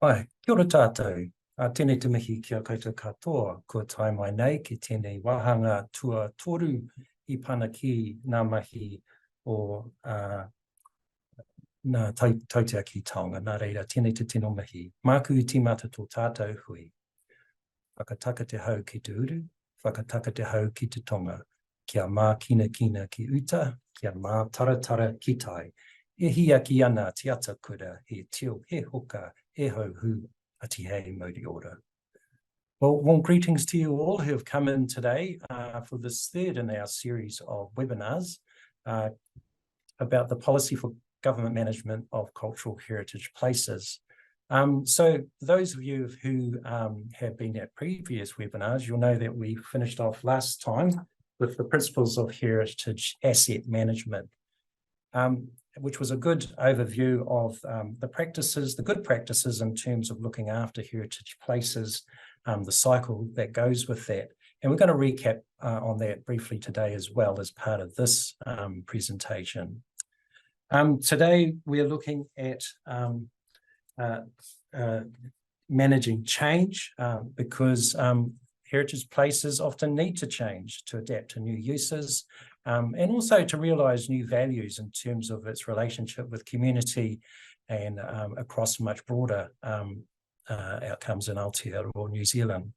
Ai, kia ora tātou. Tēnei te mihi kia koutou katoa, kua tai mai nei ki tēnei wahanga tua toru I pana ki ngā mahi o ngā tautia ki Taonga. Nā reira, tēnei te tino mihi. Māku I tīmata tō tātou hui. Whakataka te hau ki te uru, whakataka te hau ki te tonga. Kia mā kina kina ki uta, kia mā taratara ki tai. E hia ki ana te ata kura, he tio, he hoka, he hauhu, ati hei mauri ora. Well, warm greetings to you all who have come in today for this third in our series of webinars about the policy for government management of cultural heritage places. So those of you who have been at previous webinars, you'll know that we finished off last time with the principles of heritage asset management, which was a good overview of the good practices in terms of looking after heritage places, the cycle that goes with that. And we're going to recap on that briefly today as well as part of this presentation. Today, we're looking at managing change because heritage places often need to change to adapt to new uses and also to realise new values in terms of its relationship with community and across much broader outcomes in Aotearoa New Zealand.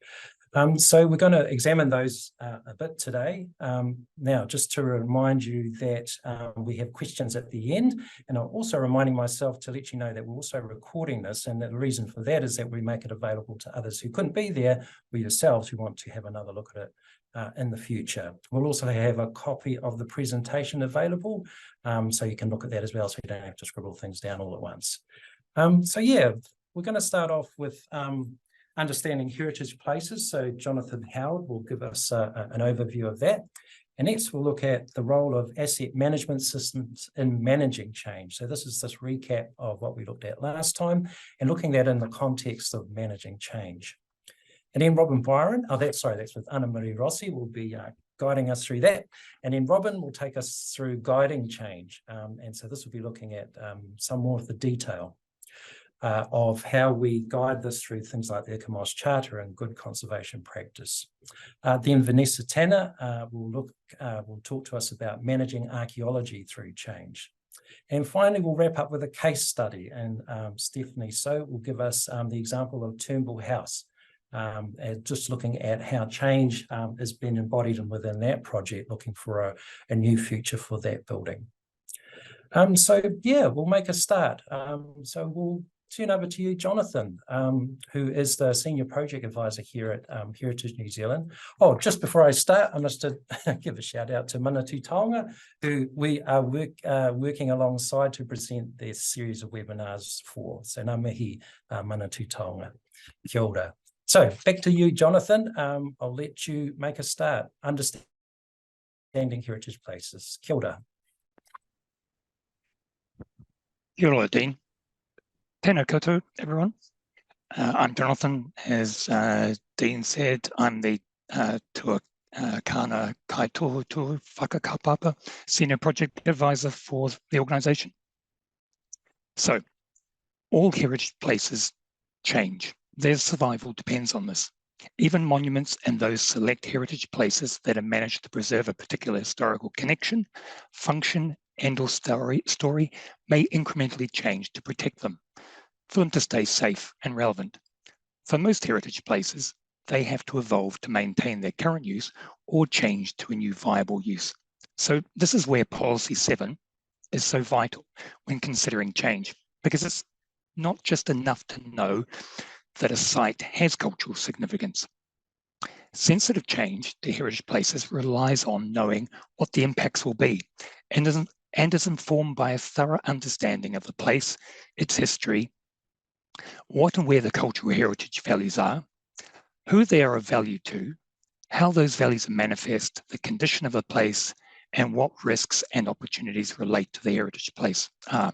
So we're going to examine those a bit today. Now, just to remind you that we have questions at the end, and I'm also reminding myself to let you know that we're also recording this, and the reason for that is that we make it available to others who couldn't be there, or yourselves who want to have another look at it in the future. We'll also have a copy of the presentation available, so you can look at that as well, so you don't have to scribble things down all at once. So yeah, we're going to start off with understanding heritage places. So Jonathan Howard will give us an overview of that. And next we'll look at the role of asset management systems in managing change. So this is this recap of what we looked at last time and looking at it in the context of managing change. And then Robin Byron, that's with Anna Marie Rossi, will be guiding us through that. And then Robin will take us through guiding change. And so this will be looking at some more of the detail of how we guide this through things like the Ecomoss Charter and good conservation practice. Then Vanessa Tanner will talk to us about managing archaeology through change. And finally, we'll wrap up with a case study, and Stephanie So will give us the example of Turnbull House, just looking at how change has been embodied within that project, looking for a new future for that building. So yeah, we'll make a start. So we'll turn over to you, Jonathan, who is the Senior Project Advisor here at Heritage New Zealand. Oh, just before I start, I must give a shout out to Manatū Taonga, who we are working alongside to present this series of webinars for. So ngā mihi Manatū Taonga. Kia ora. So back to you, Jonathan. I'll let you make a start. Understanding heritage places. Kia ora. Kia ora, Dean. Tēnā koutou, everyone. I'm Jonathan. As Dean said, I'm the Tuakana Kaitohu Whakakaupapa Senior Project Advisor for the organisation. So, all heritage places change. Their survival depends on this. Even monuments and those select heritage places that are managed to preserve a particular historical connection, function, and or story may incrementally change to protect them, for them to stay safe and relevant. For most heritage places, they have to evolve to maintain their current use or change to a new viable use. So this is where Policy 7 is so vital when considering change, because it's not just enough to know that a site has cultural significance. Sensitive change to heritage places relies on knowing what the impacts will be and is informed by a thorough understanding of the place, its history, what and where the cultural heritage values are, who they are of value to, how those values are manifest, the condition of a place, and what risks and opportunities relate to the heritage place are.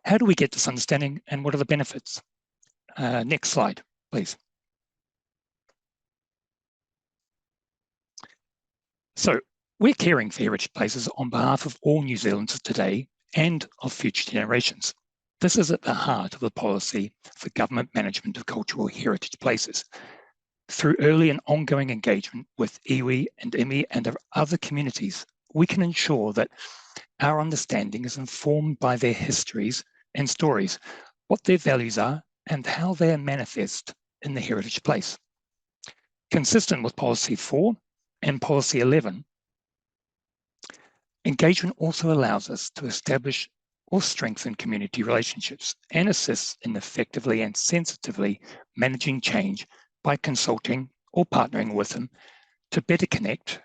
How do we get this understanding and what are the benefits? Next slide, please. So we're caring for heritage places on behalf of all New Zealanders today and of future generations. This is at the heart of the policy for government management of cultural heritage places. Through early and ongoing engagement with iwi and imi and other communities, we can ensure that our understanding is informed by their histories and stories, what their values are, and how they are manifest in the heritage place. Consistent with Policy 4 and Policy 11, engagement also allows us to establish or strengthen community relationships and assists in effectively and sensitively managing change by consulting or partnering with them to better connect,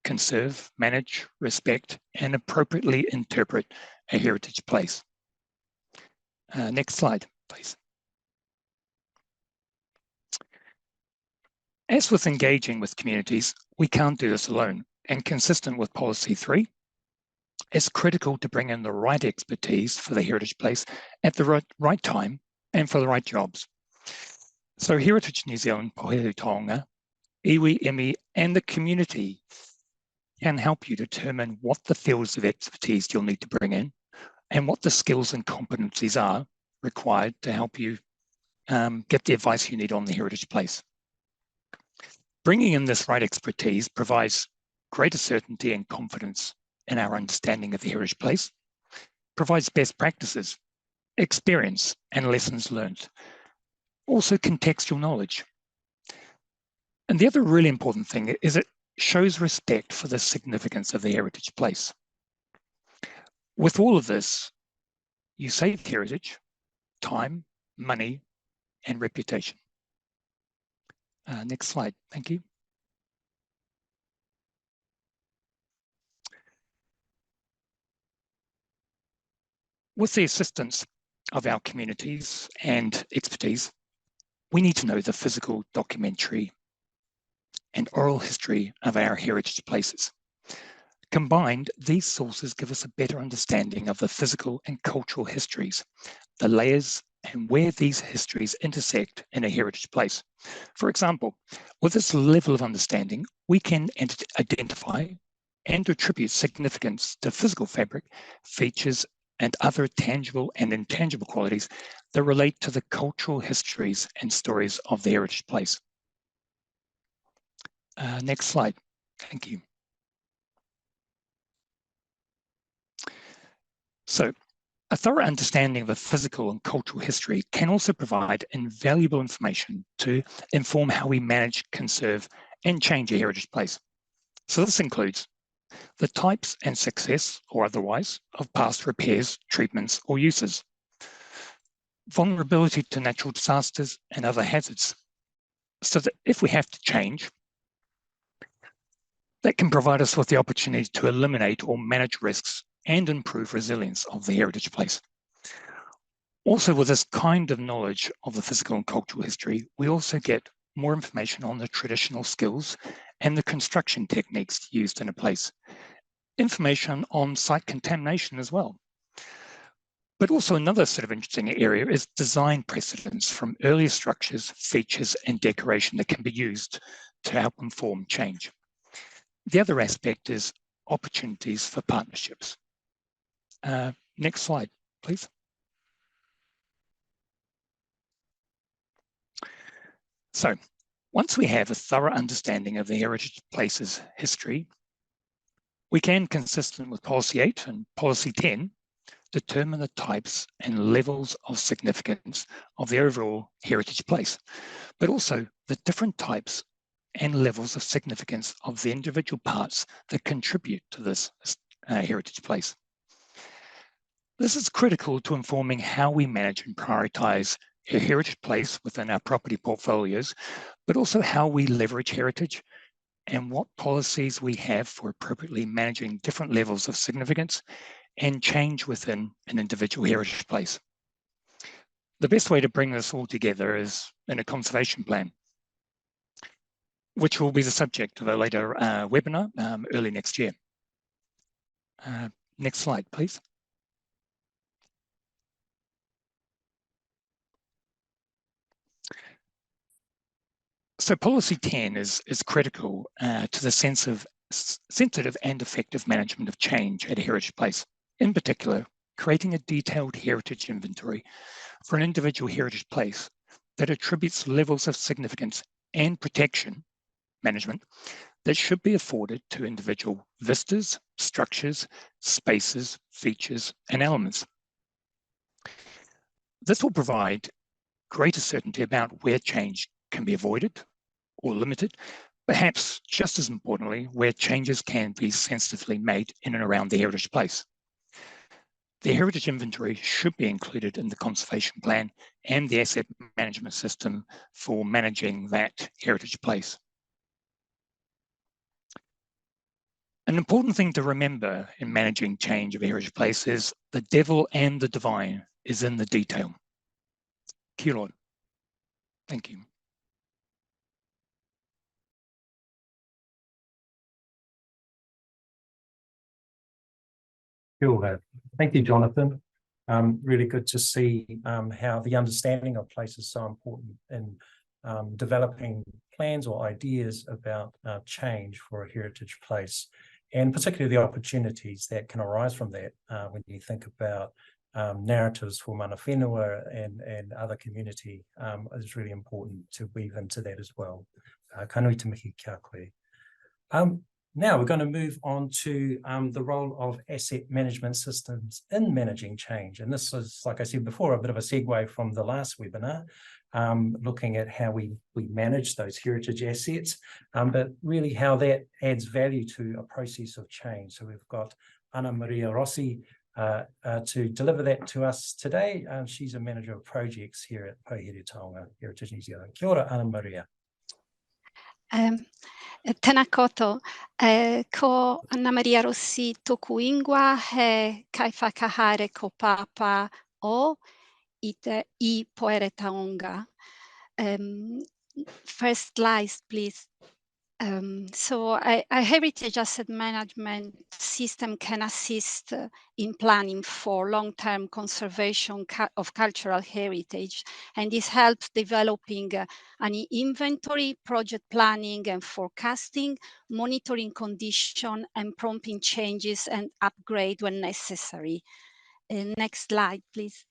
conserve, manage, respect, and appropriately interpret a heritage place. Next slide, please. As with engaging with communities, we can't do this alone, and consistent with Policy 3, it's critical to bring in the right expertise for the heritage place at the right time and for the right jobs. So Heritage New Zealand Pouhere Taonga, iwi, imi, and the community can help you determine what the fields of expertise you'll need to bring in and what the skills and competencies are required to help you get the advice you need on the heritage place. Bringing in this right expertise provides greater certainty and confidence in our understanding of the heritage place, provides best practices, experience, and lessons learned. Also contextual knowledge. And the other really important thing is it shows respect for the significance of the heritage place. With all of this, you save heritage, time, money, and reputation. Next slide, thank you. With the assistance of our communities and expertise, we need to know the physical, documentary, and oral history of our heritage places. Combined, these sources give us a better understanding of the physical and cultural histories, the layers, and where these histories intersect in a heritage place. For example, with this level of understanding, we can identify and attribute significance to physical fabric, features, and other tangible and intangible qualities that relate to the cultural histories and stories of the heritage place. Next slide, thank you. So, a thorough understanding of the physical and cultural history can also provide invaluable information to inform how we manage, conserve, and change a heritage place. So this includes the types and success, or otherwise, of past repairs, treatments, or uses, vulnerability to natural disasters and other hazards, so that if we have to change, that can provide us with the opportunity to eliminate or manage risks and improve resilience of the heritage place. Also, with this kind of knowledge of the physical and cultural history, we also get more information on the traditional skills and the construction techniques used in a place. Information on site contamination as well. But also another sort of interesting area is design precedents from earlier structures, features, and decoration that can be used to help inform change. The other aspect is opportunities for partnerships. Next slide, please. So, once we have a thorough understanding of the heritage place's history, we can, consistent with Policy 8 and Policy 10, determine the types and levels of significance of the overall heritage place, but also the different types and levels of significance of the individual parts that contribute to this heritage place. This is critical to informing how we manage and prioritize a heritage place within our property portfolios, but also how we leverage heritage and what policies we have for appropriately managing different levels of significance and change within an individual heritage place. The best way to bring this all together is in a conservation plan, which will be the subject of a later webinar early next year. Next slide, please. So Policy 10 is critical to the sense of sensitive and effective management of change at a heritage place. In particular, creating a detailed heritage inventory for an individual heritage place that attributes levels of significance and protection management that should be afforded to individual vistas, structures, spaces, features, and elements. This will provide greater certainty about where change can be avoided or limited, perhaps just as importantly, where changes can be sensitively made in and around the heritage place. The heritage inventory should be included in the conservation plan and the asset management system for managing that heritage place. An important thing to remember in managing change of a heritage place is the devil and the divine is in the detail. Kia ora. Thank you. Kia ora. Thank you, Jonathan. Really good to see how the understanding of place is so important in developing plans or ideas about change for a heritage place, and particularly the opportunities that can arise from that when you think about narratives for mana whenua and other community. Is really important to weave into that as well. Ka nui te mihi kia koe. Now we're going to move on to the role of asset management systems in managing change. And this is, like I said before, a bit of a segue from the last webinar, looking at how we manage those heritage assets, but really how that adds value to a process of change. So we've got Anna Maria Rossi to deliver that to us today. She's a manager of projects here at Pouhere Taonga, Heritage New Zealand. Kia ora, Anna Maria. Tēnā koutou, ko Anna Maria Rossi tōku ingoa he kai whakahaere ko papa o i Pouhere Taonga. First slide, please. So a heritage asset management system can assist in planning for long-term conservation of cultural heritage, and this helps developing an inventory, project planning and forecasting, monitoring condition and prompting changes and upgrade when necessary. Next slide, please.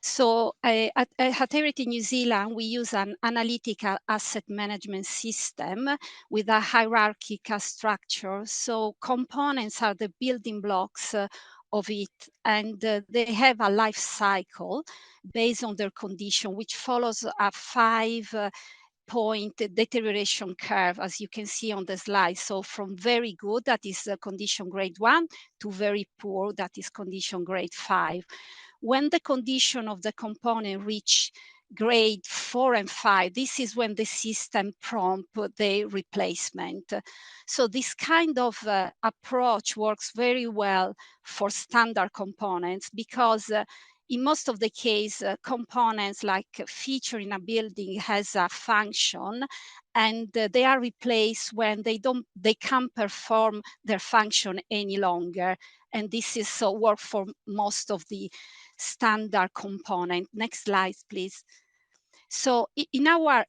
So at Heritage New Zealand, we use an analytical asset management system with a hierarchical structure. So components are the building blocks of it, and they have a life cycle based on their condition, which follows a 5-point deterioration curve, as you can see on the slide. So from very good, that is condition grade 1, to very poor, that is condition grade 5. When the condition of the component reach grade 4 and 5, this is when the system prompt the replacement. So this kind of approach works very well for standard components, because in most of the case, components like feature in a building has a function, and they are replaced when they can't perform their function any longer. And this is so work for most of the standard component. Next slide, please. So in our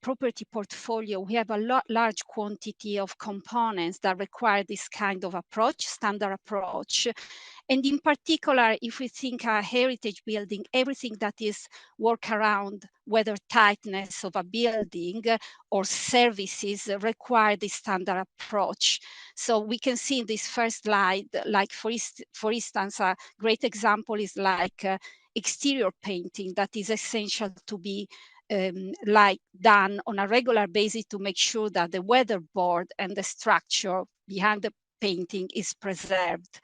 property portfolio, we have a large quantity of components that require this kind of approach, standard approach. And in particular, if we think a heritage building, everything that is work around weather tightness of a building or services require this standard approach. So we can see in this first slide, like for instance, a great example is like exterior painting that is essential to be like done on a regular basis to make sure that the weatherboard and the structure behind the painting is preserved.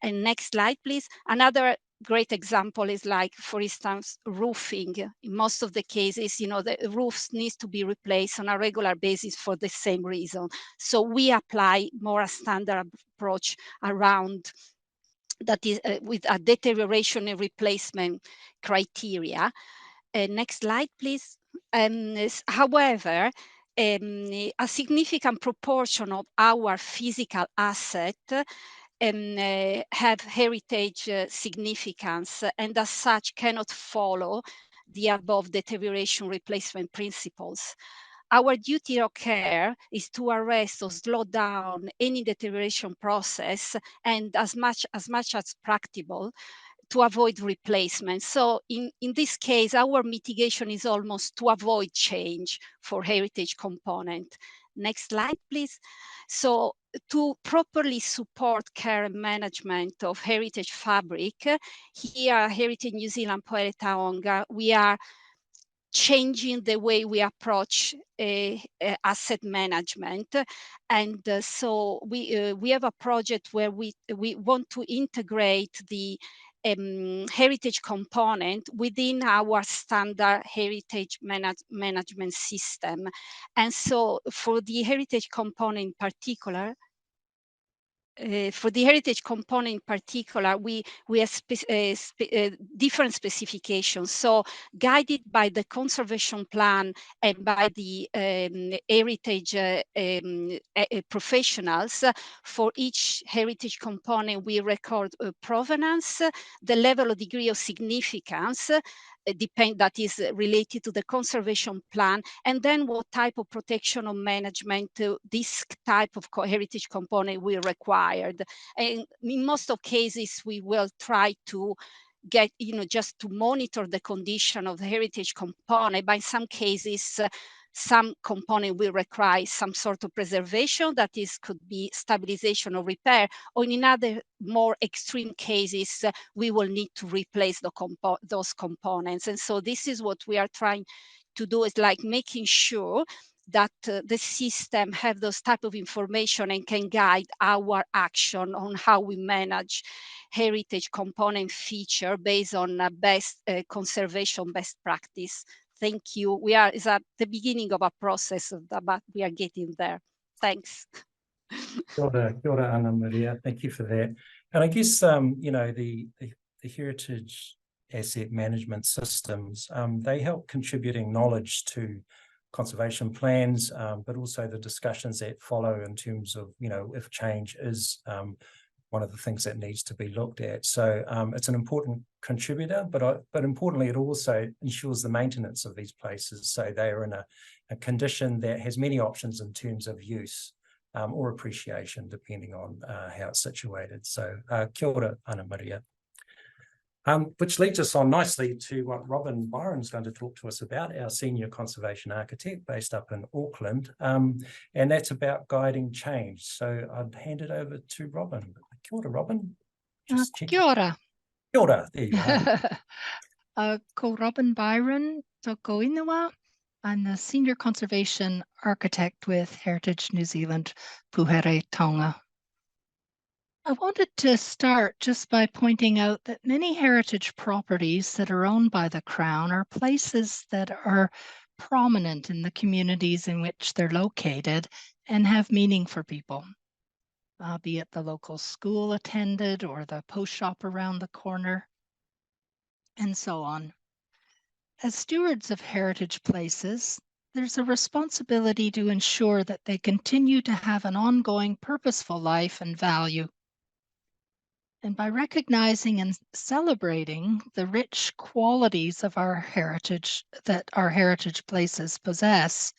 And next slide, please. Another great example is like, for instance, roofing. In most of the cases, you know, the roofs needs to be replaced on a regular basis for the same reason. So we apply more a standard approach around that is with a deterioration and replacement criteria. Next slide, please. However, a significant proportion of our physical asset have heritage significance, and as such cannot follow the above deterioration replacement principles. our duty of care is to arrest or slow down any deterioration process, and as much as practicable, to avoid replacement. So in this case, our mitigation is almost to avoid change for heritage component. Next slide, please. So to properly support care and management of heritage fabric, here at Heritage New Zealand Pouhere Taonga, we are changing the way we approach asset management. And so we have a project where we want to integrate the heritage component within our standard heritage management system. And so for the heritage component in particular, we have different specifications. So guided by the conservation plan and by the heritage professionals, for each heritage component, we record provenance, the level of degree of significance, that is related to the conservation plan, and then what type of protection or management this type of heritage component will require. And in most of cases, we will try to get, just to monitor the condition of the heritage component. But in some cases, some component will require some sort of preservation, that is, could be stabilization or repair, or in other more extreme cases, we will need to replace those components. And so this is what we are trying to do, is like making sure that the system have those type of information and can guide our action on how we manage heritage component feature based on best conservation best practice. Thank you. It's at the beginning of a process, but we are getting there. Thanks. Kia ora, Ana Maria. Thank you for that. And I guess, the heritage asset management systems, they help contributing knowledge to conservation plans, but also the discussions that follow in terms of, if change is one of the things that needs to be looked at. So it's an important contributor, but importantly, it also ensures the maintenance of these places, so they are in a condition that has many options in terms of use or appreciation, depending on how it's situated. So kia ora, Ana Maria. Which leads us on nicely to what Robin Byron's going to talk to us about, our senior conservation architect based up in Auckland, and that's about guiding change. So I'd hand it over to Robin. Kia ora, Robin. Kia ora. Kia ora, there you are. Ko Robin Byron, toko ingoa. I'm the senior conservation architect with Heritage New Zealand Pouhere Taonga. I wanted to start just by pointing out that many heritage properties that are owned by the Crown are places that are prominent in the communities in which they're located and have meaning for people, be it the local school attended or the post shop around the corner, and so on. As stewards of heritage places, there's a responsibility to ensure that they continue to have an ongoing purposeful life and value. And by recognizing and celebrating the rich qualities of our heritage that our heritage places possess,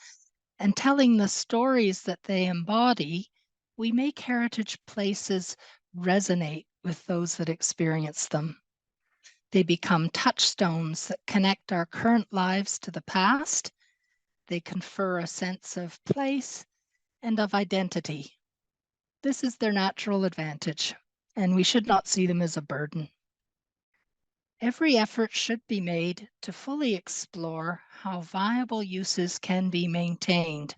and telling the stories that they embody, we make heritage places resonate with those that experience them. They become touchstones that connect our current lives to the past. They confer a sense of place and of identity. This is their natural advantage, and we should not see them as a burden. Every effort should be made to fully explore how viable uses can be maintained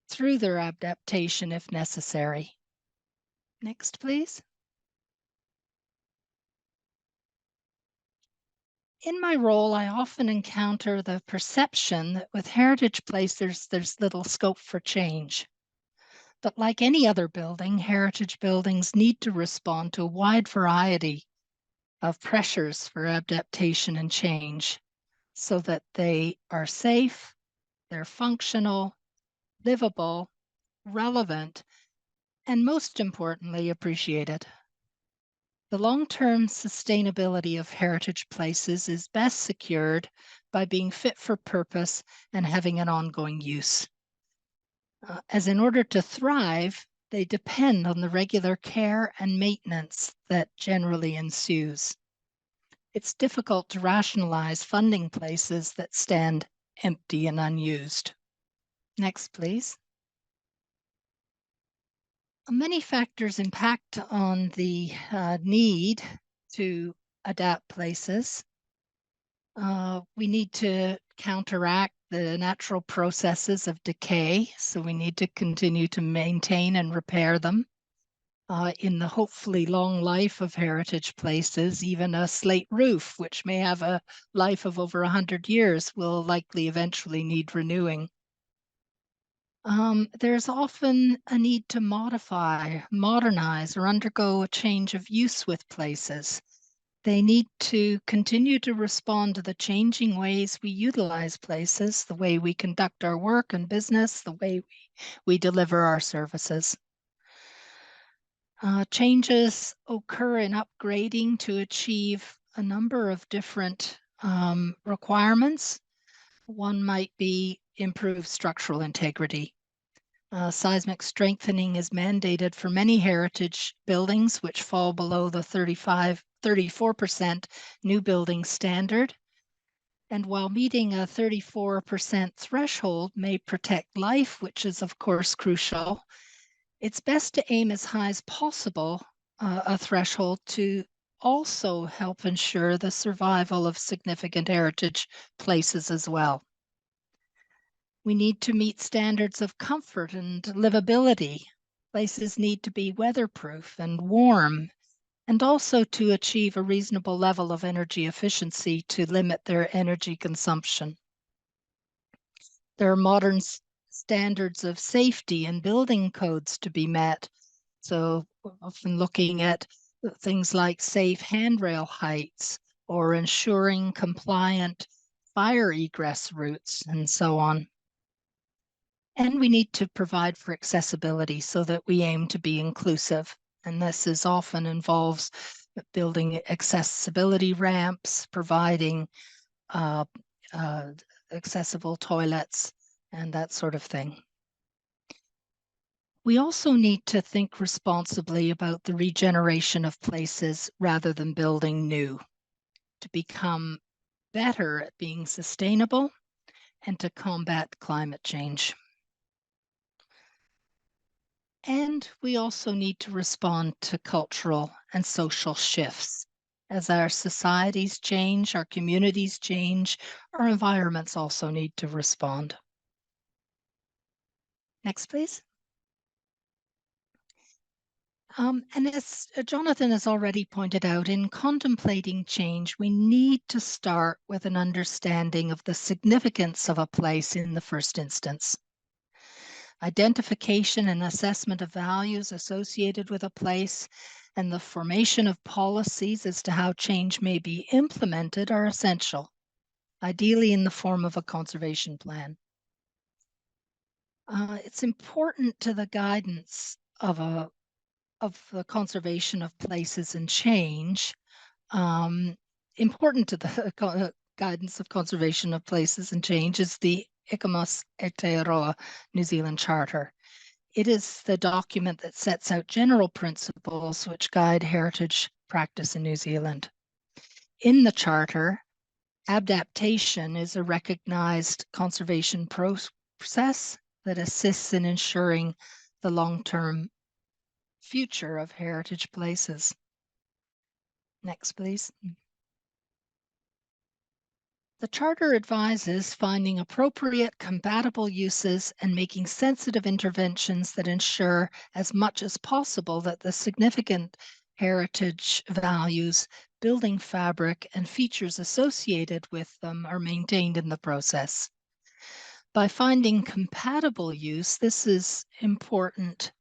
through their adaptation if necessary. Next, please. In my role, I often encounter the perception that with heritage places, there's little scope for change. But like any other building, heritage buildings need to respond to a wide variety of pressures for adaptation and change so that they are safe, they're functional, livable, relevant, and most importantly, appreciated. The long-term sustainability of heritage places is best secured by being fit for purpose and having an ongoing use. As in order to thrive, they depend on the regular care and maintenance that generally ensues. It's difficult to rationalize funding places that stand empty and unused. Next, please. Many factors impact on the need to adapt places. We need to counteract the natural processes of decay, so we need to continue to maintain and repair them. In the hopefully long life of heritage places, even a slate roof, which may have a life of over 100 years, will likely eventually need renewing. There's often a need to modify, modernize, or undergo a change of use with places. They need to continue to respond to the changing ways we utilize places, the way we conduct our work and business, the way we deliver our services. Changes occur in upgrading to achieve a number of different requirements. One might be improved structural integrity. Seismic strengthening is mandated for many heritage buildings, which fall below the 34% new building standard. And while meeting a 34% threshold may protect life, which is of course crucial, it's best to aim as high as possible a threshold to also help ensure the survival of significant heritage places as well. We need to meet standards of comfort and livability. Places need to be weatherproof and warm, and also to achieve a reasonable level of energy efficiency to limit their energy consumption. There are modern standards of safety and building codes to be met. So we're often looking at things like safe handrail heights or ensuring compliant fire egress routes and so on. And we need to provide for accessibility so that we aim to be inclusive. And this is often involves building accessibility ramps, providing accessible toilets, and that sort of thing. We also need to think responsibly about the regeneration of places rather than building new, to become better at being sustainable and to combat climate change. And we also need to respond to cultural and social shifts. As our societies change, our communities change, our environments also need to respond. Next, please. And as Jonathan has already pointed out, in contemplating change, we need to start with an understanding of the significance of a place in the first instance. Identification and assessment of values associated with a place and the formation of policies as to how change may be implemented are essential, ideally in the form of a conservation plan. It's important to the guidance of the conservation of places and change, important to the guidance of conservation of places and change is the Ikamas Aotearoa New Zealand Charter. It is the document that sets out general principles which guide heritage practice in New Zealand. In the Charter, adaptation is a recognized conservation process that assists in ensuring the long-term future of heritage places. Next, please. The Charter advises finding appropriate, compatible uses and making sensitive interventions that ensure as much as possible that the significant heritage values, building fabric, and features associated with them are maintained in the process. By finding compatible use, this is important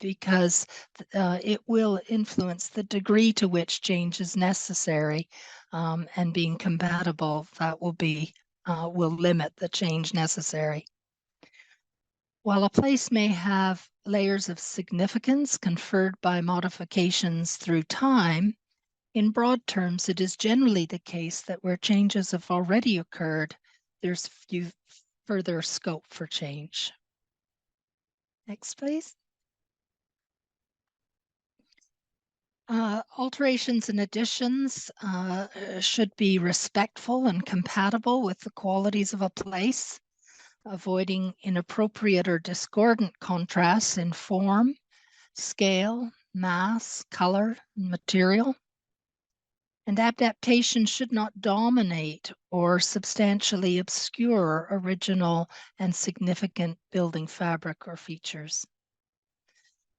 because it will influence the degree to which change is necessary, and being compatible, that will limit the change necessary. While a place may have layers of significance conferred by modifications through time, in broad terms, it is generally the case that where changes have already occurred, there's few further scope for change. Next, please. Alterations and additions should be respectful and compatible with the qualities of a place, avoiding inappropriate or discordant contrasts in form, scale, mass, color, and material. And adaptation should not dominate or substantially obscure original and significant building fabric or features.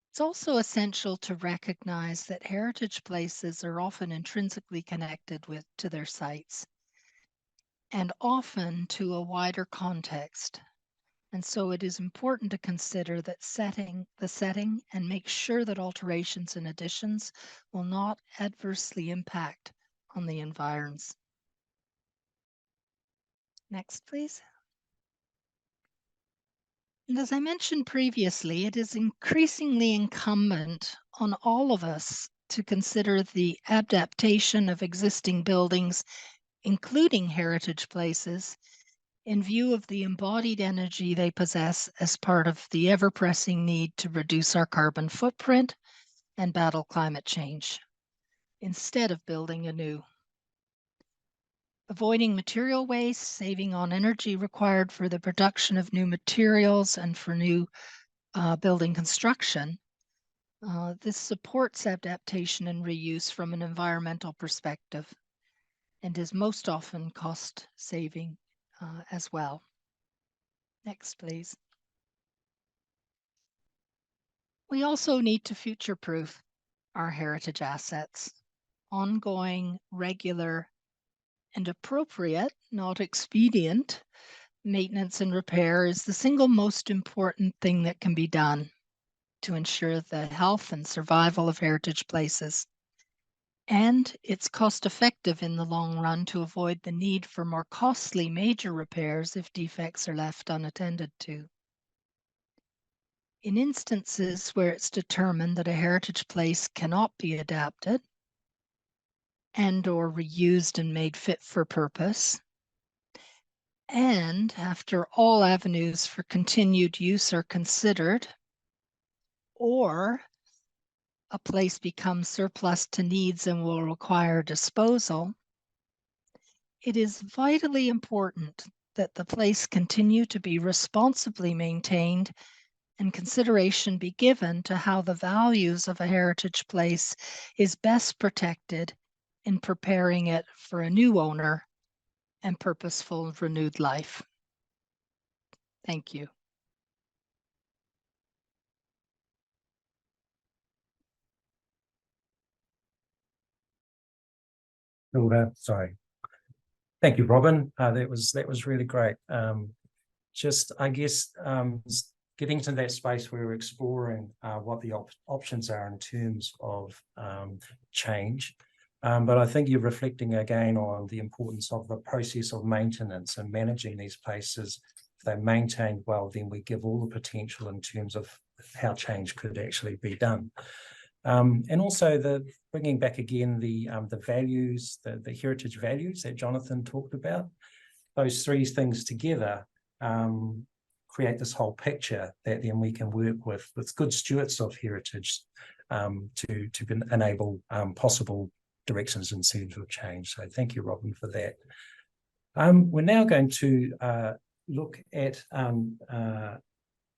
It's also essential to recognize that heritage places are often intrinsically connected to their sites and often to a wider context. And so it is important to consider that the setting and make sure that alterations and additions will not adversely impact on the environs. Next, please. And as I mentioned previously, it is increasingly incumbent on all of us to consider the adaptation of existing buildings, including heritage places, in view of the embodied energy they possess as part of the ever-pressing need to reduce our carbon footprint and battle climate change, instead of building anew. Avoiding material waste, saving on energy required for the production of new materials and for new building construction. This supports adaptation and reuse from an environmental perspective and is most often cost saving as well. Next, please. We also need to future-proof our heritage assets. Ongoing, regular, and appropriate, not expedient, maintenance and repair is the single most important thing that can be done to ensure the health and survival of heritage places. And it's cost effective in the long run to avoid the need for more costly major repairs if defects are left unattended to. In instances where it's determined that a heritage place cannot be adapted and or reused and made fit for purpose, and after all avenues for continued use are considered, or a place becomes surplus to needs and will require disposal, it is vitally important that the place continue to be responsibly maintained and consideration be given to how the values of a heritage place is best protected in preparing it for a new owner and purposeful renewed life. Thank you. Sorry. Thank you, Robin. That was really great. Just, I guess, getting to that space where we're exploring what the options are in terms of change. But I think you're reflecting again on the importance of the process of maintenance and managing these places. If they're maintained well, then we give all the potential in terms of how change could actually be done. And also the bringing back again the values, the heritage values that Jonathan talked about. Those three things together create this whole picture that then we can work with good stewards of heritage to enable possible directions in terms of change. So thank you, Robin, for that. We're now going to look at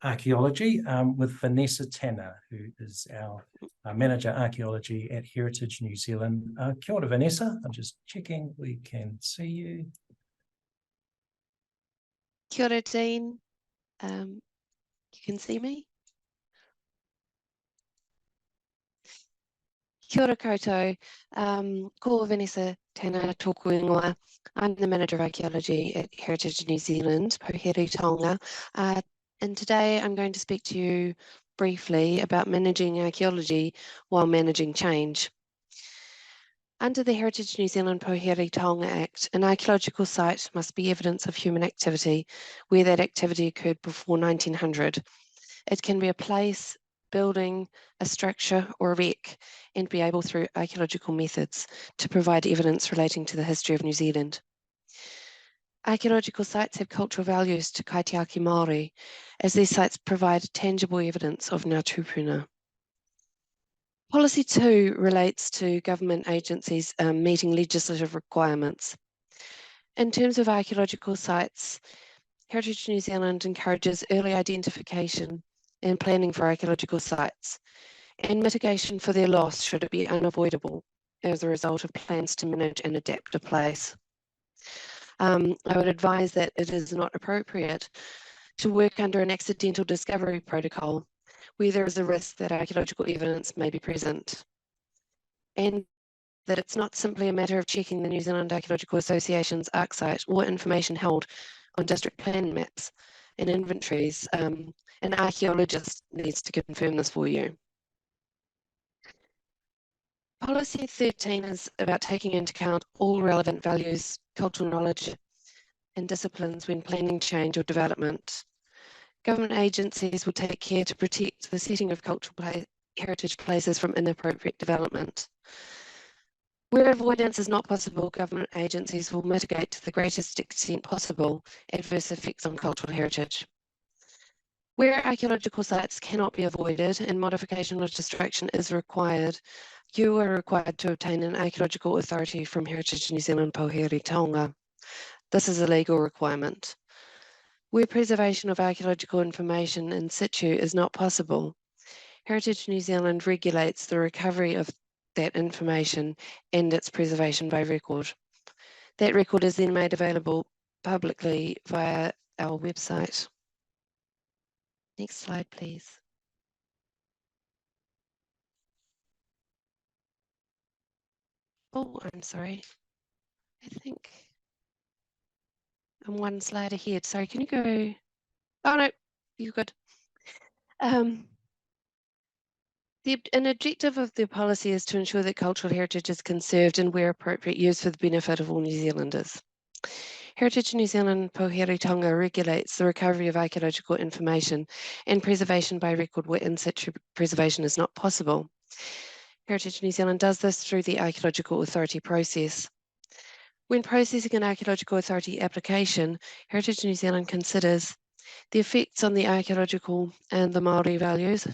archaeology with Vanessa Tanner, who is our Manager Archaeology at Heritage New Zealand. Kia ora, Vanessa. I'm just checking we can see you. Kia ora, Dean. You can see me? Kia ora koutou. Ko Vanessa Tanner tōku ingoa. I'm the Manager of Archaeology at Heritage New Zealand, Pouhere Taonga. And today I'm going to speak to you briefly about managing archaeology while managing change. Under the Heritage New Zealand Pouhere Taonga Act, an archaeological site must be evidence of human activity where that activity occurred before 1900. It can be a place, building, a structure, or a wreck, and be able through archaeological methods to provide evidence relating to the history of New Zealand. Archaeological sites have cultural values to kaitiaki Māori, as these sites provide tangible evidence of ngā tūpuna. Policy 2 relates to government agencies meeting legislative requirements. In terms of archaeological sites, Heritage New Zealand encourages early identification and planning for archaeological sites, and mitigation for their loss should it be unavoidable as a result of plans to manage and adapt a place. I would advise that it is not appropriate to work under an accidental discovery protocol where there is a risk that archaeological evidence may be present, and that it's not simply a matter of checking the New Zealand Archaeological Association's ArcSite or information held on district plan maps and inventories. An archaeologist needs to confirm this for you. Policy 13 is about taking into account all relevant values, cultural knowledge, and disciplines when planning change or development. Government agencies will take care to protect the setting of cultural heritage places from inappropriate development. Where avoidance is not possible, government agencies will mitigate to the greatest extent possible adverse effects on cultural heritage. Where archaeological sites cannot be avoided and modification or destruction is required, you are required to obtain an archaeological authority from Heritage New Zealand Pouhere Taonga. This is a legal requirement. Where preservation of archaeological information in situ is not possible, Heritage New Zealand regulates the recovery of that information and its preservation by record. That record is then made available publicly via our website. Next slide, please. Oh, I'm sorry. I think I'm one slide ahead. Sorry, can you go? Oh, no, you're good. An objective of the policy is to ensure that cultural heritage is conserved and where appropriate used for the benefit of all New Zealanders. Heritage New Zealand Pouhere Taonga regulates the recovery of archaeological information and preservation by record where in situ preservation is not possible. Heritage New Zealand does this through the Archaeological Authority process. When processing an Archaeological Authority application, Heritage New Zealand considers the effects on the archaeological and the Māori values,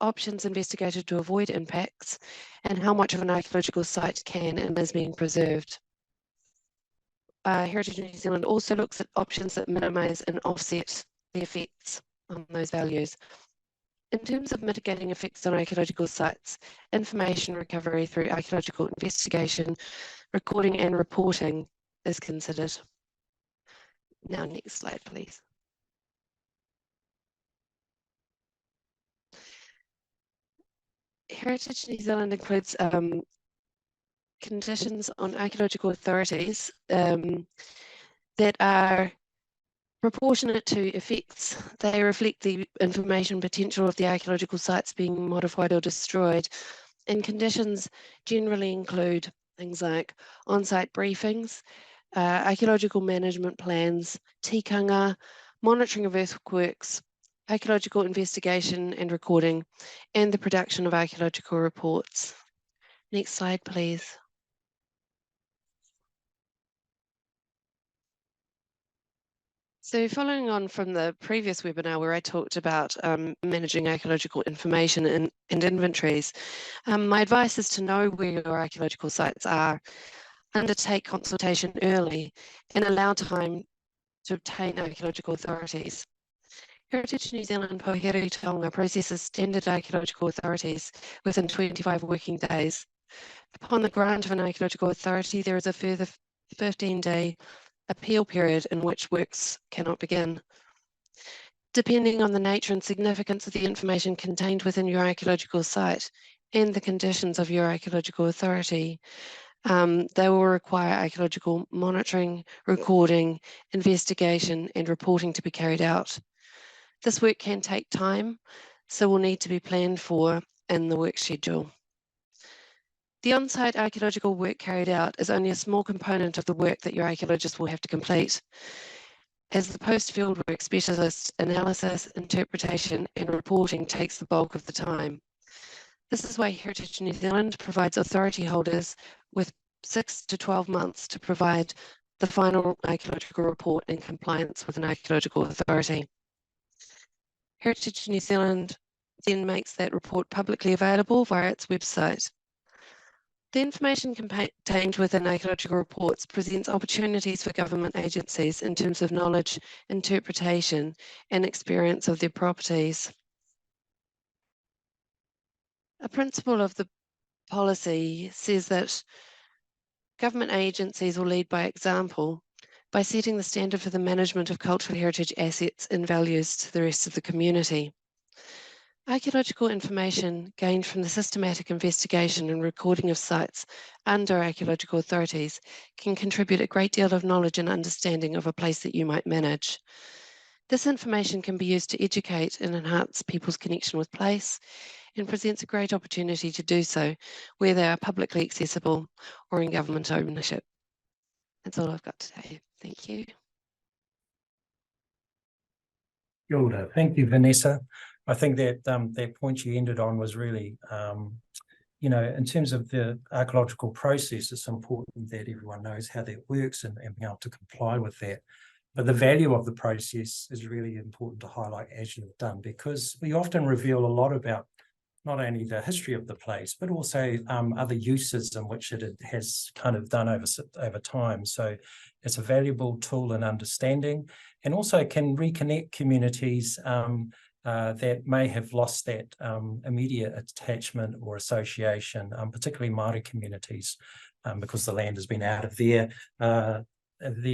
options investigated to avoid impacts, and how much of an archaeological site can and is being preserved. Heritage New Zealand also looks at options that minimise and offset the effects on those values. In terms of mitigating effects on archaeological sites, information recovery through archaeological investigation, recording and reporting is considered. Now, next slide, please. Heritage New Zealand includes conditions on archaeological authorities that are proportionate to effects. They reflect the information potential of the archaeological sites being modified or destroyed, and conditions generally include things like on-site briefings, archaeological management plans, tikanga, monitoring of earthworks, archaeological investigation and recording, and the production of archaeological reports. Next slide, please. So following on from the previous webinar where I talked about managing archaeological information and inventories, my advice is to know where your archaeological sites are, undertake consultation early, and allow time to obtain archaeological authorities. Heritage New Zealand Pouhere Taonga processes standard archaeological authorities within 25 working days. Upon the grant of an archaeological authority, there is a further 15-day appeal period in which works cannot begin. Depending on the nature and significance of the information contained within your archaeological site and the conditions of your archaeological authority, they will require archaeological monitoring, recording, investigation, and reporting to be carried out. This work can take time, so will need to be planned for in the work schedule. The on-site archaeological work carried out is only a small component of the work that your archaeologist will have to complete, as the post-field work specialist analysis, interpretation, and reporting takes the bulk of the time. This is why Heritage New Zealand provides authority holders with 6 to 12 months to provide the final archaeological report in compliance with an archaeological authority. Heritage New Zealand then makes that report publicly available via its website. The information contained within archaeological reports presents opportunities for government agencies in terms of knowledge, interpretation, and experience of their properties. A principle of the policy says that government agencies will lead by example by setting the standard for the management of cultural heritage assets and values to the rest of the community. Archaeological information gained from the systematic investigation and recording of sites under archaeological authorities can contribute a great deal of knowledge and understanding of a place that you might manage. This information can be used to educate and enhance people's connection with place and presents a great opportunity to do so where they are publicly accessible or in government ownership. That's all I've got today. Thank you. Kia ora. Thank you, Vanessa. I think that that point you ended on was really, you know, in terms of the archaeological process, it's important that everyone knows how that works and being able to comply with that. But the value of the process is really important to highlight as you've done, because we often reveal a lot about not only the history of the place, but also other uses in which it has kind of done over time. So it's a valuable tool in understanding, and also can reconnect communities that may have lost that immediate attachment or association, particularly Māori communities, because the land has been out of their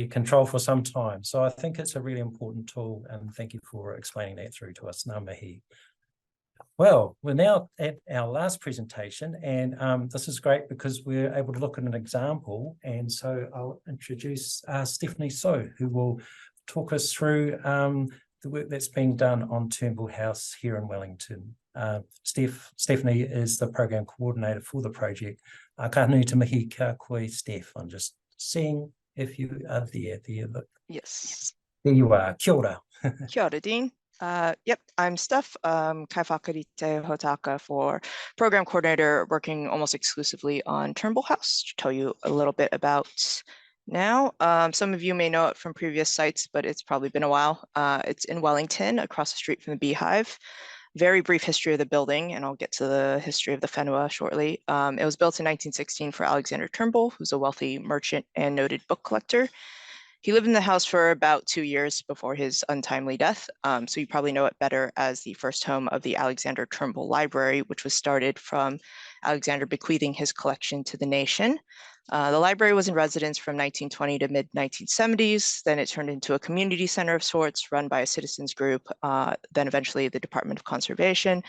control for some time. So I think it's a really important tool, and thank you for explaining that through to us. Ngā mihi. Well, we're now at our last presentation, and this is great because we're able to look at an example. And so I'll introduce Stephanie So, who will talk us through the work that's being done on Turnbull House here in Wellington. Stephanie is the program coordinator for the project. Ka nui te mihi ka koe, Steph. I'm just seeing if you are there. Yes. There you are. Kia ora. Kia ora, Dean. Yep, I'm Steph, Kai Whakarite Hotaka for program coordinator, working almost exclusively on Turnbull House, to tell you a little bit about now. Some of you may know it from previous sites, but it's probably been a while. It's in Wellington, across the street from the Beehive. Very brief history of the building, and I'll get to the history of the Whenua shortly. It was built in 1916 for Alexander Turnbull, who's a wealthy merchant and noted book collector. He lived in the house for about 2 years before his untimely death, so you probably know it better as the first home of the Alexander Turnbull Library, which was started from Alexander bequeathing his collection to the nation. The library was in residence from 1920 to mid-1970s. Then it turned into a community center of sorts run by a citizens group, then eventually the Department of Conservation.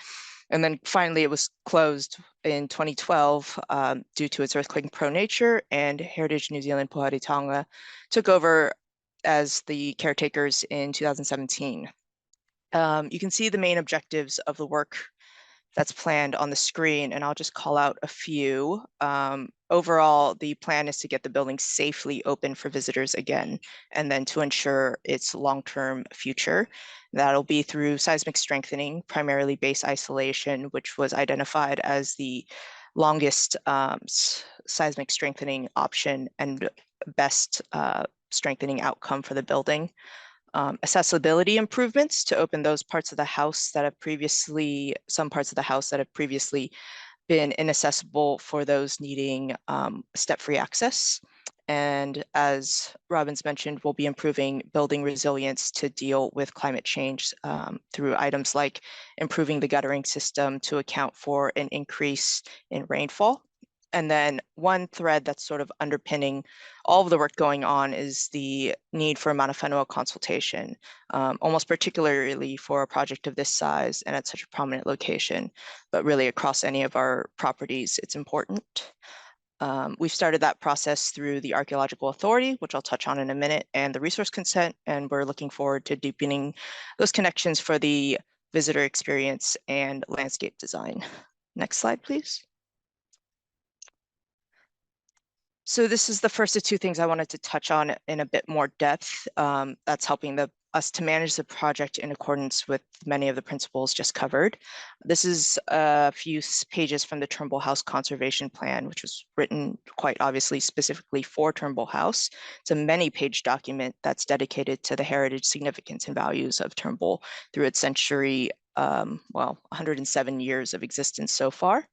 And then finally it was closed in 2012 due to its earthquake-prone nature, and Heritage New Zealand Pouhere Taonga took over as the caretakers in 2017. You can see the main objectives of the work that's planned on the screen, and I'll just call out a few. Overall, the plan is to get the building safely open for visitors again, and then to ensure its long-term future. That'll be through seismic strengthening, primarily base isolation, which was identified as the longest seismic strengthening option and best strengthening outcome for the building. Accessibility improvements to open those parts of the house that have previously, some parts of the house that have previously been inaccessible for those needing step-free access. And as Robin's mentioned, we'll be improving building resilience to deal with climate change through items like improving the guttering system to account for an increase in rainfall. And then one thread that's sort of underpinning all of the work going on is the need for Mana Whenua consultation, almost particularly for a project of this size and at such a prominent location, but really across any of our properties, it's important. We've started that process through the Archaeological Authority, which I'll touch on in a minute, and the resource consent, and we're looking forward to deepening those connections for the visitor experience and landscape design. Next slide, please. So this is the first of two things I wanted to touch on in a bit more depth. That's helping us to manage the project in accordance with many of the principles just covered. This is a few pages from the Turnbull House Conservation Plan, which was written quite obviously specifically for Turnbull House. It's a many-page document that's dedicated to the heritage significance and values of Turnbull through its century, 107 years of existence so far.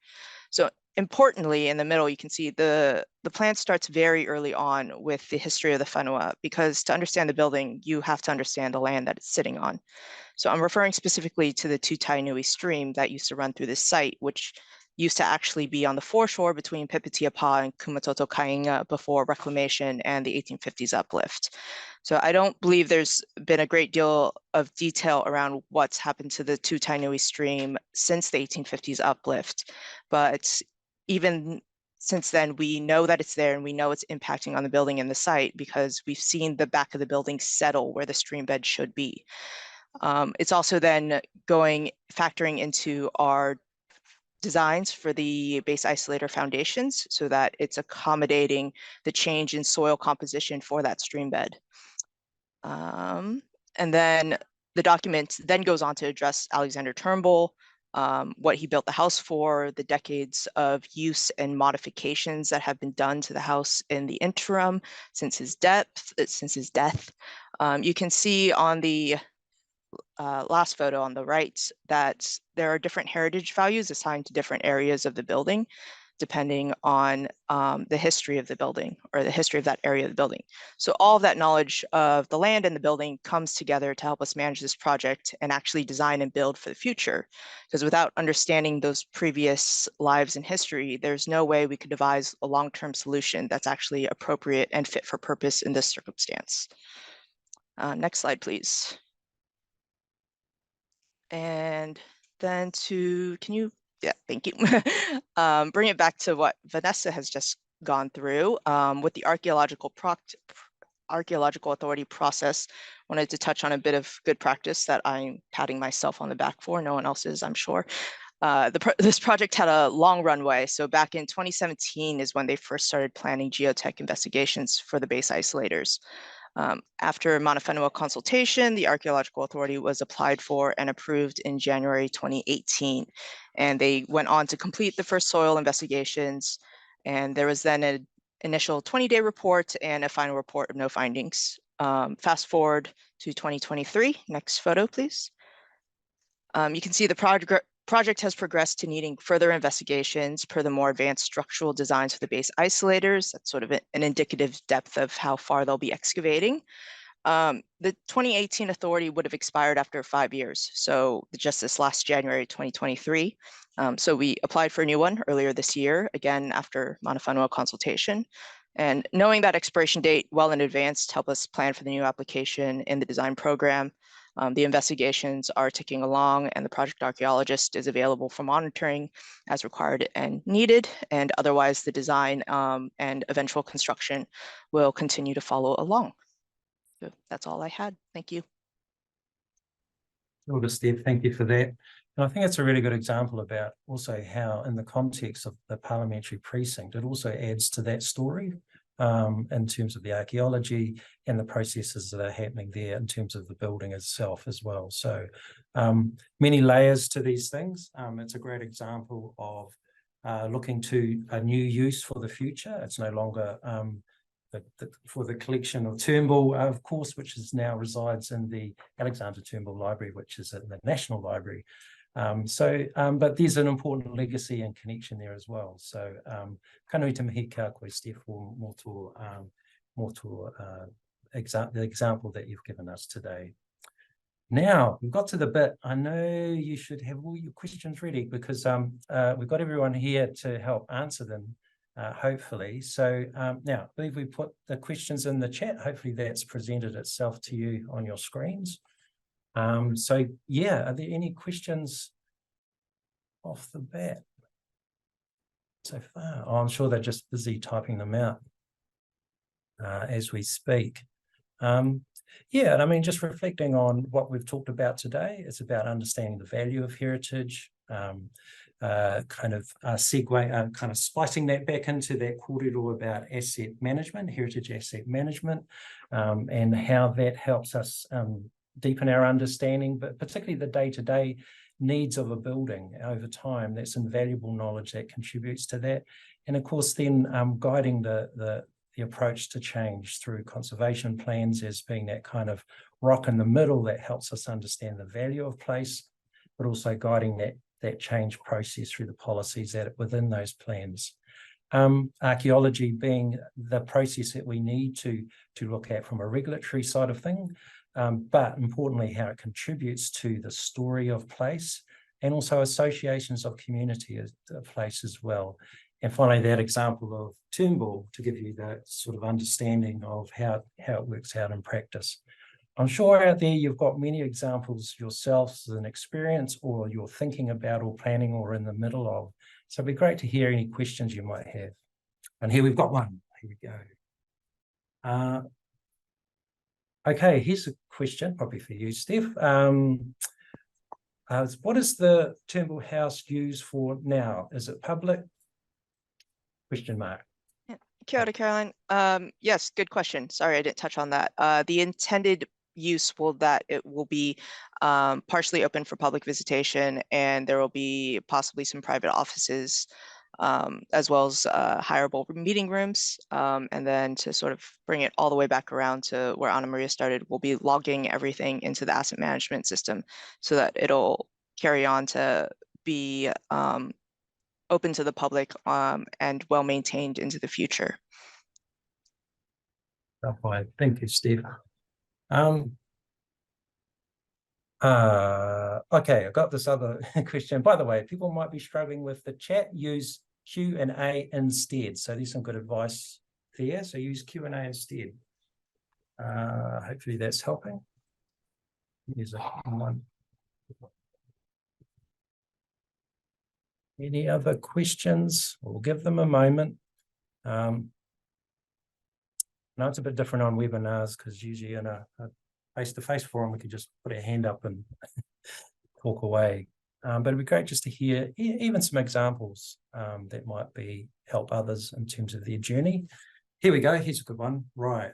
So importantly, in the middle, you can see the plan starts very early on with the history of the whenua, because to understand the building, you have to understand the land that it's sitting on. So I'm referring specifically to the Tūtainui stream that used to run through this site, which used to actually be on the foreshore between Pipitiapa and Kumatoto Kainga before reclamation and the 1850s uplift. So I don't believe there's been a great deal of detail around what's happened to the Tūtainui stream since the 1850s uplift, but even since then, we know that it's there and we know it's impacting on the building and the site because we've seen the back of the building settle where the stream bed should be. It's also then factoring into our designs for the base isolator foundations so that it's accommodating the change in soil composition for that stream bed. And then the document then goes on to address Alexander Turnbull, what he built the house for, the decades of use and modifications that have been done to the house in the interim since his death. You can see on the last photo on the right that there are different heritage values assigned to different areas of the building, depending on the history of the building or the history of that area of the building. So all of that knowledge of the land and the building comes together to help us manage this project and actually design and build for the future. Because without understanding those previous lives and history, there's no way we could devise a long-term solution that's actually appropriate and fit for purpose in this circumstance. Next slide, please. And then yeah, thank you. Bring it back to what Vanessa has just gone through with the archaeological authority process. Wanted to touch on a bit of good practice that I'm patting myself on the back for. No one else is, I'm sure. This project had a long runway. So back in 2017 is when they first started planning geotech investigations for the base isolators. After Mana Whenua consultation, the Archaeological Authority was applied for and approved in January 2018. And they went on to complete the first soil investigations. And there was then an initial 20-day report and a final report of no findings. Fast forward to 2023. Next photo, please. You can see the project has progressed to needing further investigations per the more advanced structural designs for the base isolators. That's sort of an indicative depth of how far they'll be excavating. The 2018 authority would have expired after 5 years. So just this last January 2023. So we applied for a new one earlier this year, again, after Mana Whenua consultation. And knowing that expiration date well in advance to help us plan for the new application in the design program. The investigations are ticking along and the project archaeologist is available for monitoring as required and needed. And otherwise the design and eventual construction will continue to follow along. So that's all I had. Thank you. Well, Steve, thank you for that. And I think it's a really good example about also how in the context of the parliamentary precinct, it also adds to that story. In terms of the archaeology and the processes that are happening there in terms of the building itself as well. So many layers to these things. It's a great example of looking to a new use for the future. It's no longer for the collection of Turnbull, of course, which now resides in the Alexander Turnbull Library, which is in the National Library. But there's an important legacy and connection there as well. So, kanui te mihi ka koe, Steph, for the example that you've given us today. Now, we've got to the bit, I know you should have all your questions ready because we've got everyone here to help answer them, hopefully. So now, I believe we put the questions in the chat. Hopefully that's presented itself to you on your screens. So yeah, are there any questions off the bat so far? Oh, I'm sure they're just busy typing them out as we speak. Yeah, and I mean, just reflecting on what we've talked about today, it's about understanding the value of heritage, kind of segue, kind of splicing that back into that kōrero about asset management, heritage asset management, and how that helps us deepen our understanding, but particularly the day-to-day needs of a building over time. That's invaluable knowledge that contributes to that. And of course, then guiding the approach to change through conservation plans as being that kind of rock in the middle that helps us understand the value of place, but also guiding that change process through the policies that are within those plans. Archaeology being the process that we need to look at from a regulatory side of things, but importantly, how it contributes to the story of place and also associations of community of place as well. And finally, that example of Turnbull to give you that sort of understanding of how it works out in practice. I'm sure out there you've got many examples yourselves as an experience, or you're thinking about or planning or in the middle of. So it'd be great to hear any questions you might have. And here we've got one. Here we go. Okay, here's a question, probably for you, Steph. What is the Turnbull House used for now? Is it public? Question mark. Yeah. Kia ora, Caroline. Yes, good question. Sorry, I didn't touch on that. The intended use it will be partially open for public visitation, and there will be possibly some private offices, as well as hireable meeting rooms. And then to sort of bring it all the way back around to where Anna Maria started, we'll be logging everything into the asset management system so that it'll carry on to be open to the public and well maintained into the future. Thank you, Steve. Okay, I got this other question. By the way, people might be struggling with the chat, use Q&A instead. So there's some good advice there. So use Q&A instead. Hopefully that's helping. Here's one. Any other questions? We'll give them a moment. Now it's a bit different on webinars because usually in a face-to-face forum, we could just put our hand up and talk away. But it'd be great just to hear even some examples that might help others in terms of their journey. Here we go. Here's a good one. Right.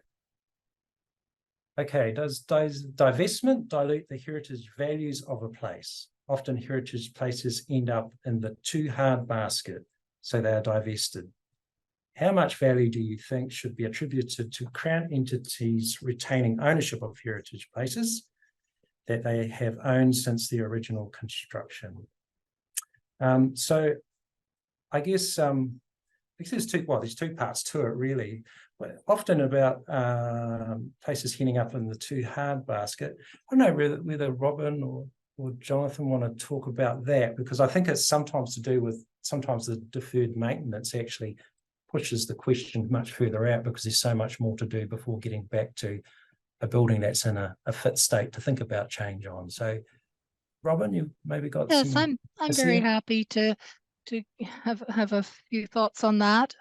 Okay. Does divestment dilute the heritage values of a place? Often heritage places end up in the too hard basket, so they are divested. How much value do you think should be attributed to Crown entities retaining ownership of heritage places that they have owned since the original construction? So I guess there's two parts to it really. But often about places ending up in the too hard basket. I don't know whether Robin or Jonathan want to talk about that, because I think it's sometimes to do with the deferred maintenance actually pushes the question much further out because there's so much more to do before getting back to a building that's in a fit state to think about change on. So, Robin, you maybe got some. Yes, I'm very happy to have a few thoughts on that.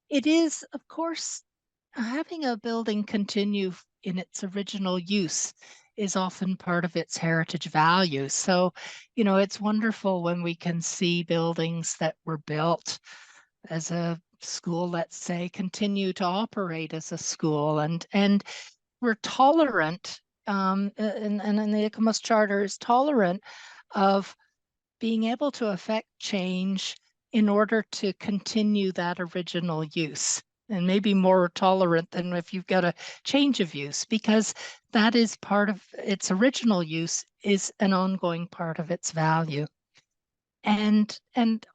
It is, of course, having a building continue in its original use is often part of its heritage value. So, it's wonderful when we can see buildings that were built as a school, let's say, continue to operate as a school, and we're tolerant, and the ICOMOS Charter is tolerant of being able to affect change in order to continue that original use, and maybe more tolerant than if you've got a change of use, because that is part of its original use, is an ongoing part of its value. And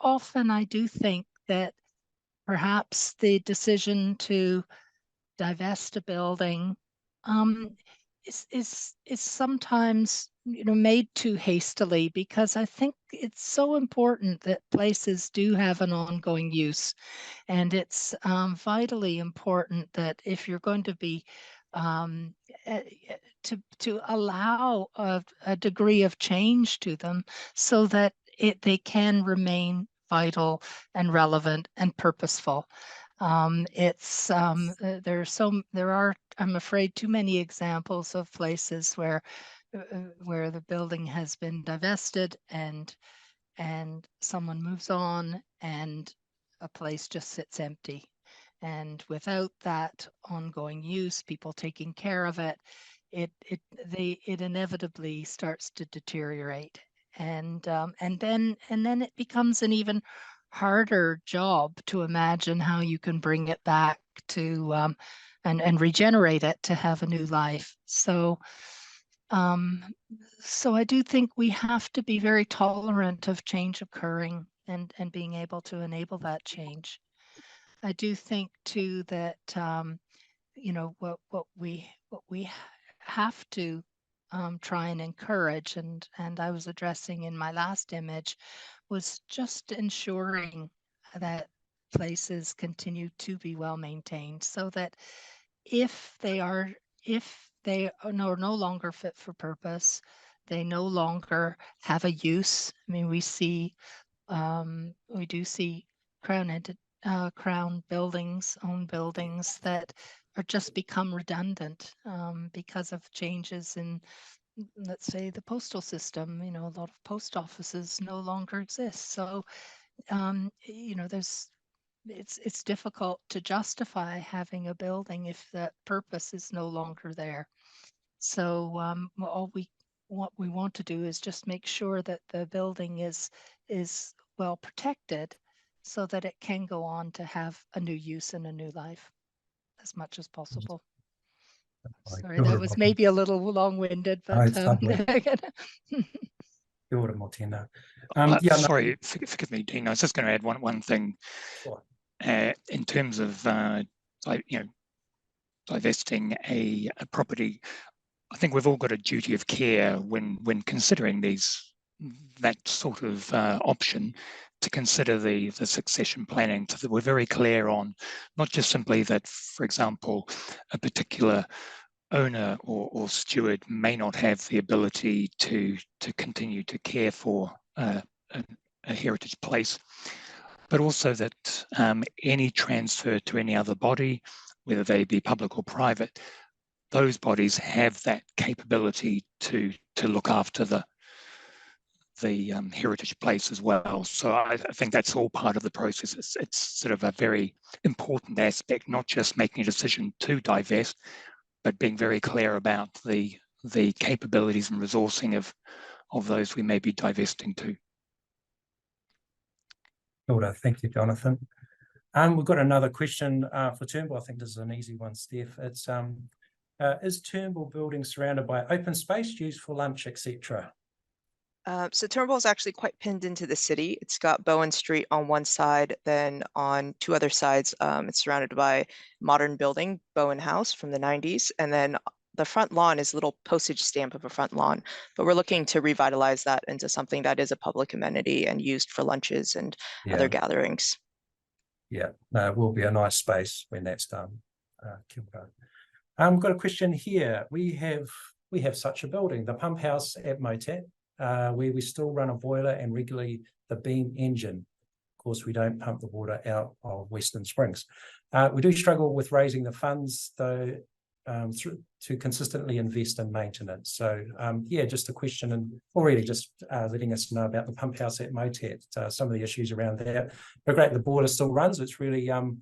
often I do think that perhaps the decision to divest a building is sometimes made too hastily, because I think it's so important that places do have an ongoing use, and it's vitally important that if you're going to be to allow a degree of change to them, so that they can remain vital and relevant and purposeful. There are, I'm afraid, too many examples of places where the building has been divested and and someone moves on and a place just sits empty. And without that ongoing use, people taking care of it, it inevitably starts to deteriorate. And then it becomes an even harder job to imagine how you can bring it back to and regenerate it to have a new life. So I do think we have to be very tolerant of change occurring and being able to enable that change. I do think too that you know, what we have to try and encourage, and I was addressing in my last image, was just ensuring that places continue to be well maintained, so that if they are no longer fit for purpose, they no longer have a use. I mean, we do see crown buildings, owned buildings that are just become redundant because of changes in, let's say, the postal system. You know, a lot of post offices no longer exist. So, you know, it's difficult to justify having a building if that purpose is no longer there. So what we want to do is just make sure that the building is well protected, so that it can go on to have a new use and a new life as much as possible. Sorry, that was maybe a little long-winded, but sorry, forgive me, Dean. I was just going to add one thing. Sure. In terms of you know, divesting a property, I think we've all got a duty of care when considering that sort of option, to consider the succession planning, so that we're very clear on not just simply that, for example, a particular owner or steward may not have the ability to continue to care for a heritage place, but also that any transfer to any other body, whether they be public or private, those bodies have that capability to look after the heritage place as well. So I think that's all part of the process. It's sort of a very important aspect, not just making a decision to divest, but being very clear about the capabilities and resourcing of those we may be divesting to. Thank you, Jonathan. We've got another question for Turnbull. I think this is an easy one, Steph. It's is Turnbull building surrounded by open space used for lunch, etc.? So Turnbull is actually quite pinned into the city. It's got Bowen Street on one side, then on two other sides, it's surrounded by modern building, Bowen House from the 90s, and then the front lawn is a little postage stamp of a front lawn, but we're looking to revitalize that into something that is a public amenity and used for lunches and other gatherings. Yeah, no, it will be a nice space when that's done. We've got a question here. We have such a building, the pump house at Motet, where we still run a boiler and regularly the beam engine. Of course, we don't pump the water out of Western Springs. We do struggle with raising the funds, though, to consistently invest in maintenance. So, yeah, just a question, and already just letting us know about the pump house at Motet, some of the issues around that. But great, the boiler still runs. It's really, you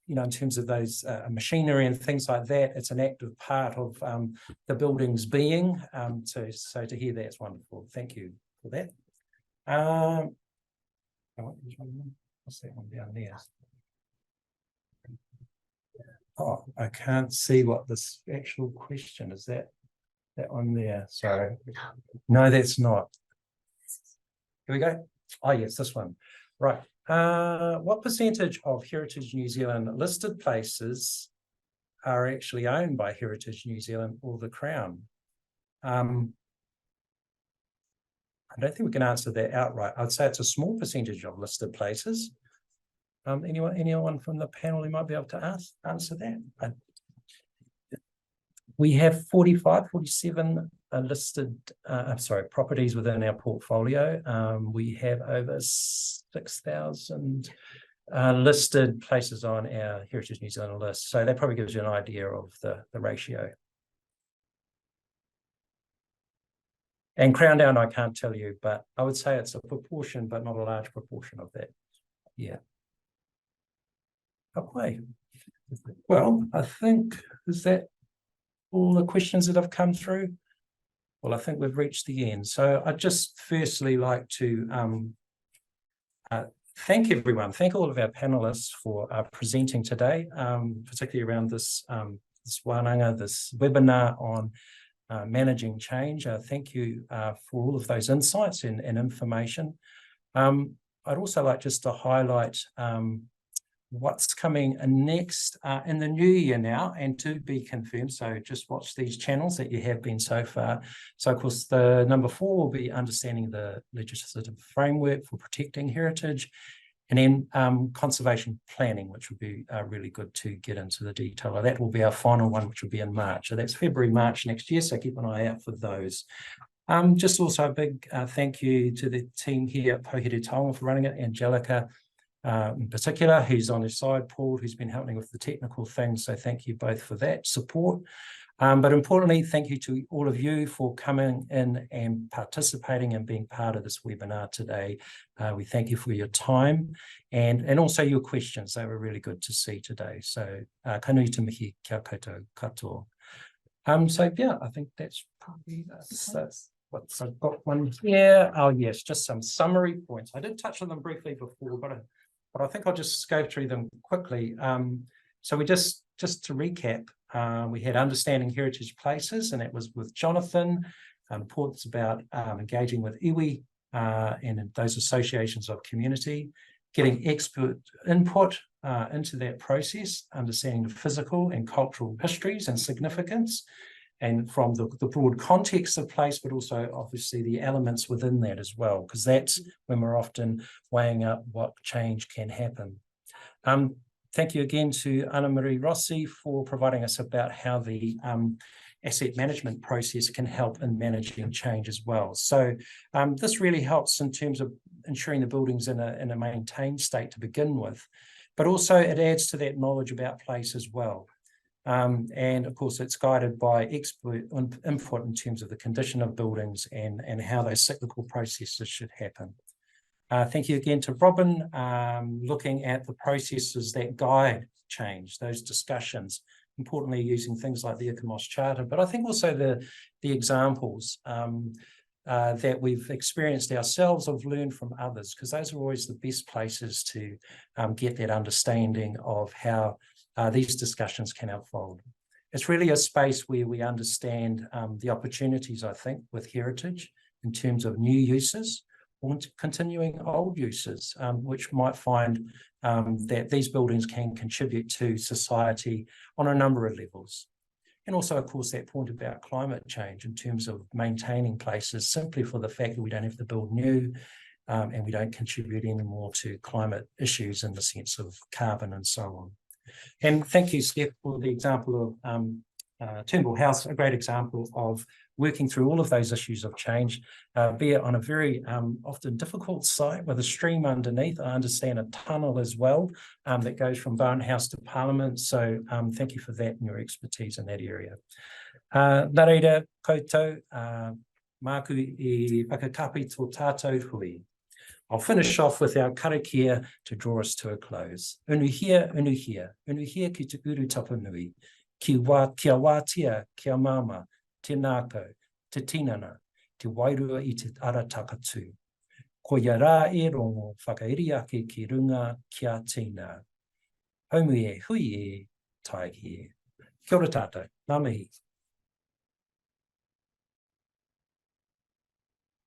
know, in terms of those machinery and things like that, it's an active part of the building's being. So to hear that's wonderful. Thank you for that. What's that one down there? Oh, I can't see what this actual question is. That one there? Sorry. No, that's not. Here we go. Oh, yes, this one. Right. What percentage of Heritage New Zealand listed places are actually owned by Heritage New Zealand or the Crown? I don't think we can answer that outright. I'd say it's a small percentage of listed places. Anyone from the panel who might be able to answer that? We have 47 listed, properties within our portfolio. We have over 6,000 listed places on our Heritage New Zealand list. So that probably gives you an idea of the ratio. And Crown Down, I can't tell you, but I would say it's a proportion, but not a large proportion of that. Yeah. Okay. Well, I think, is that all the questions that have come through? Well, I think we've reached the end. So I'd just firstly like to thank everyone, thank all of our panelists for presenting today, particularly around this, this wānanga, this webinar on managing change. Thank you for all of those insights and information. I'd also like just to highlight what's coming next in the new year now and to be confirmed. So just watch these channels that you have been so far. So of course, the number 4 will be understanding the legislative framework for protecting heritage, and then conservation planning, which would be really good to get into the detail of. That will be our final one, which will be in March. So that's February, March next year. So keep an eye out for those. Just also a big thank you to the team here at Pouhere Taonga for running it, Angelica in particular, who's on his side, Paul, who's been helping with the technical things. So thank you both for that support. But importantly, thank you to all of you for coming in and participating and being part of this webinar today. We thank you for your time and also your questions. They were really good to see today. So ka nui te mihi kia koutou katoa. So yeah, I think that's probably that's what I've got one here. Oh yes, just some summary points. I did touch on them briefly before, but I think I'll just go through them quickly. So we just to recap, we had understanding heritage places, and that was with Jonathan. Points about engaging with iwi and those associations of community, getting expert input into that process, understanding the physical and cultural histories and significance, and from the broad context of place, but also obviously the elements within that as well, because that's when we're often weighing up what change can happen. Thank you again to Anna Marie Rossi for providing us about how the asset management process can help in managing change as well. So this really helps in terms of ensuring the building's in a maintained state to begin with, but also it adds to that knowledge about place as well. And of course, it's guided by expert input in terms of the condition of buildings and how those cyclical processes should happen. Thank you again to Robin, looking at the processes that guide change, those discussions, importantly using things like the ICOMOS Charter, but I think also the examples that we've experienced ourselves or learned from others, because those are always the best places to get that understanding of how these discussions can unfold. It's really a space where we understand the opportunities, I think, with heritage in terms of new uses or continuing old uses, which might find that these buildings can contribute to society on a number of levels. And also, of course, that point about climate change in terms of maintaining places simply for the fact that we don't have to build new and we don't contribute any more to climate issues in the sense of carbon and so on. And thank you, Steph, for the example of Turnbull House, a great example of working through all of those issues of change, be it on a very often difficult site with a stream underneath. I understand a tunnel as well that goes from Barn House to Parliament. So thank you for that and your expertise in that area. Nā reira koutou, māku I whakakapi tō tātou hui. I'll finish off with our karakia to draw us to a close. Unuhia, unuhia, unuhia ki te uru tapanui, kia wātia, kia mama, te nākau, te tinana, te wairua I te ara takatū. Ko ia rā e rongo whakairi ake ki runga kia tīnā. Haumu e hui e tai e. Kia ora tātou, ngā mihi.